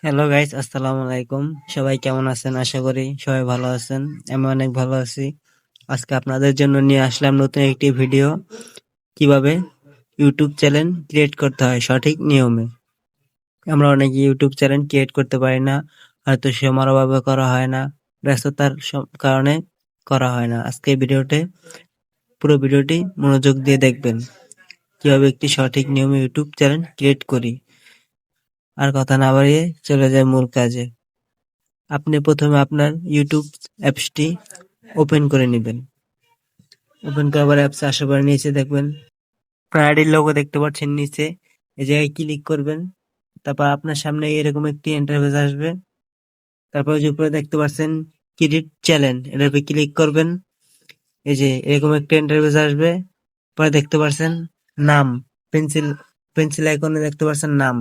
Hello guys, আসসালামু আলাইকুম। সবাই কেমন আছেন? আশা করি সবাই ভালো আছেন। আমি অনেক ভালো আছি। আজকে আপনাদের জন্য নিয়ে আসলাম নতুন একটি ভিডিও, কিভাবে ইউটিউব চ্যানেল ক্রিয়েট করতে হয় সঠিক নিয়মে। আমরা অনেকে ইউটিউব চ্যানেল ক্রিয়েট করতে পারি না, হয়তো সময়ের অভাবে করা হয় না, ব্যস্ততার কারণে করা হয় না। আজকে পুরো ভিডিওটি মনোযোগ দিয়ে দেখবেন, কিভাবে একটি সঠিক নিয়মে ইউটিউব চ্যানেল ক্রিয়েট করি। আর কথা না বাড়িয়ে চলে যায় মূল কাজে। আপনি প্রথমে আপনার ইউটিউব অ্যাপসটি ওপেন করে নেবেন। ওপেন করার পর অ্যাপস আসার পরে নিচে দেখবেন আপনার আইডির লোগো দেখতে পাচ্ছেন নিচে। এই জায়গায় ক্লিক করবেন। তারপর আপনার সামনে এরকম একটি ইন্টারফেস আসবে। তারপর যে উপরে দেখতে পাচ্ছেন ক্রিয়েট চ্যানেল, এটার উপরে ক্লিক করবেন। এই যে এরকম একটা ইন্টারফেস আসবে। পরে দেখতে পাচ্ছেন নাম, পেন্সিল পেন্সিল আইকনে দেখতে পাচ্ছেন নাম।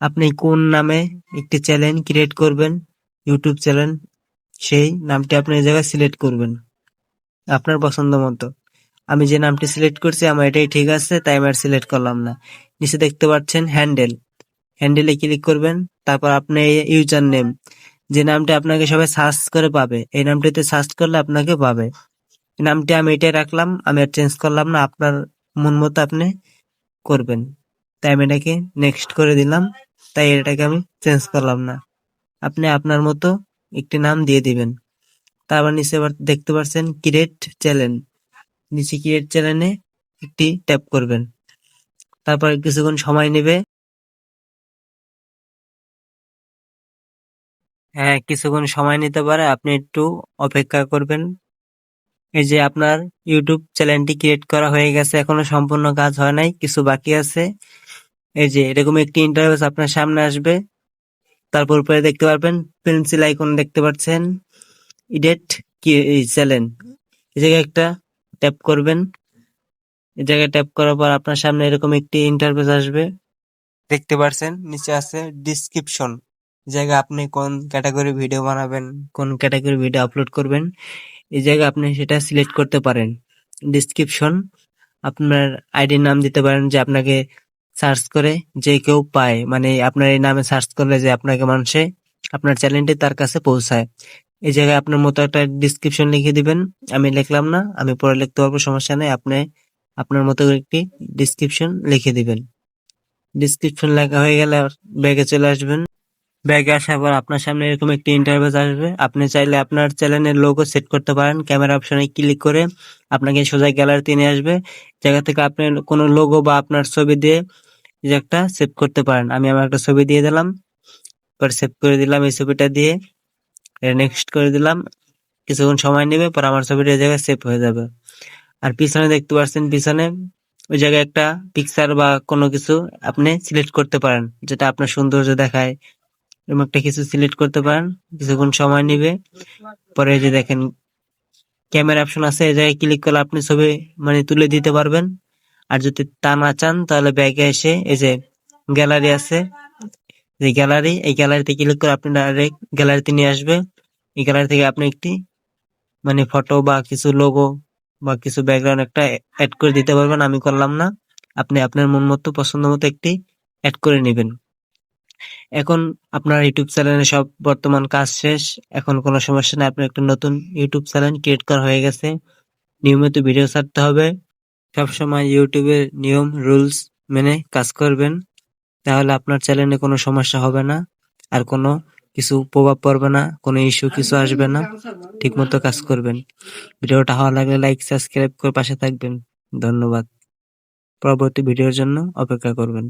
আপনি কোন নামে একটি চ্যানেল ক্রিয়েট করবেন, ইউটিউব চ্যানেল, সেই নামটি আপনি এই জায়গায় সিলেক্ট করবেন আপনার পছন্দ মতো। আমি যে নামটি সিলেক্ট করছি আমার এটাই ঠিক আছে, তাই আমি আর সিলেক্ট করলাম না। নিচে দেখতে পাচ্ছেন হ্যান্ডেল, হ্যান্ডেলে ক্লিক করবেন। তারপর আপনি ইউজার নেম, যে নামটি আপনাকে সবাই সার্চ করে পাবে, এই নামটিতে সার্চ করলে আপনাকে পাবে। এই নামটি আমি এটাই রাখলাম, আমি আর চেঞ্জ করলাম না। আপনার মন মতো আপনি করবেন, তাই আমি এটাকে নেক্সট করে দিলাম। তাই এটাকে আমি চেঞ্জ করলাম না। আপনি আপনার মতো একটি নাম দিয়ে দিবেন। তারপর নিচে আবার দেখতে পাচ্ছেন ক্রিয়েট চ্যানেল, নিচে ক্রিয়েট চ্যানেলে একটি ট্যাপ করবেন। তারপর কিছুক্ষণ সময় নেবে। হ্যাঁ, কিছুক্ষণ সময় নিতে পারে, আপনি একটু অপেক্ষা করবেন। এই যে আপনার ইউটিউব চ্যানেলটি ক্রিয়েট করা হয়ে গেছে, এখনো সম্পূর্ণ কাজ হয় নাই, কিছু বাকি আছে। এই যে এরকম একটি ইন্টারফেস আপনার সামনে আসবে। তারপর উপরে দেখতে পারবেন পেন্সিল আইকন দেখতে পাচ্ছেন, এডিট চ্যানেল, এই জায়গায় একটা ট্যাপ করবেন। এই জায়গায় ট্যাপ করার পর আপনার সামনে এরকম একটি ইন্টারফেস আসবে। দেখতে পারছেন নিচে আছে ডিসক্রিপশন, জায়গা আপনি কোন ক্যাটাগরি ভিডিও বানাবেন, কোন ক্যাটাগরি ভিডিও আপলোড করবেন, এই জায়গায় আপনি সেটা সিলেক্ট করতে পারেন। ডিসক্রিপশন, আপনার আইডির নাম দিতে পারেন, যে আপনাকে সার্চ করে যে কেউ পায়, মানে আপনার এই নামে সার্চ করলে যে আপনাকে মানুষে আপনার চ্যানেলটি তার কাছে পৌঁছায়। এই জায়গায় আপনার মতো একটা ডিসক্রিপশন লিখে দিবেন। আমি লিখলাম না, আমি পরে লিখতে পারবো, সমস্যা নেই। আপনি আপনার মতো করে একটি ডিসক্রিপশন লিখে দিবেন। ডিসক্রিপশন লেখা হয়ে গেলে ব্যাগে চলে আসবেন। ব্যাগে আসার পর আপনার সামনে এরকম একটি ইন্টারফেস আসবে। আপনি চাইলে আপনার চ্যানেলের লোগো সেট করতে পারেন। ক্যামেরা অপশনে ক্লিক করে আপনাকে সোজা গ্যালারিতে নিয়ে আসবে। জায়গা থেকে আপনি কোনো লোগো বা আপনার ছবি দিয়ে যে একটা সেভ করতে পারেন। আমি আমার একটা ছবি দিয়ে দিলাম, পরে সেভ করে দিলাম এই ছবিটা দিয়ে, নেক্সট করে দিলাম। কিছুক্ষণ সময় নেবে, পর আমার ছবিটা এই জায়গায় সেভ হয়ে যাবে। আর পিছনে দেখতে পাচ্ছেন, পিছনে ওই জায়গায় একটা পিকচার বা কোনো কিছু আপনি সিলেক্ট করতে পারেন, যেটা আপনার সৌন্দর্য দেখায়। এরকম একটা কিছু সিলেক্ট করতে পারেন। কিছুক্ষণ সময় নিবে। পরে এই যে দেখেন ক্যামেরা অপশন আছে, এই জায়গায় ক্লিক করলে আপনি ছবি মানে তুলে দিতে পারবেন। আর যদি তা না চান তাহলে ব্যাকে এসে এই যে গ্যালারি আছে, যে গ্যালারি, এই গ্যালারিতে ক্লিক করে আপনি ডাইরেক্ট গ্যালারিতে নিয়ে আসবে। এই গ্যালারি থেকে আপনি একটি মানে ফটো বা কিছু লোগো বা কিছু ব্যাকগ্রাউন্ড একটা অ্যাড করে দিতে পারবেন। আমি করলাম না, আপনি আপনার মন মতো পছন্দ মতো একটি অ্যাড করে নেবেন। এখন আপনার ইউটিউব চ্যানেলে সব বর্তমান কাজ শেষ। এখন কোনো সমস্যা নেই, আপনার একটা নতুন ইউটিউব চ্যানেল ক্রিয়েট করা হয়ে গেছে। নিয়মিত ভিডিও ছাড়তে হবে। সবসময় ইউটিউবের নিয়ম রুলস মেনে কাজ করবেন, তাহলে আপনার চ্যানেলে কোনো সমস্যা হবে না, আর কোনো কিছু প্রভাব পড়বে না, কোনো ইস্যু কিছু আসবে না। ঠিক মতো কাজ করবেন। ভিডিওটা ভালো লাগলে লাইক সাবস্ক্রাইব করে পাশে থাকবেন। ধন্যবাদ। পরবর্তী ভিডিওর জন্য অপেক্ষা করবেন।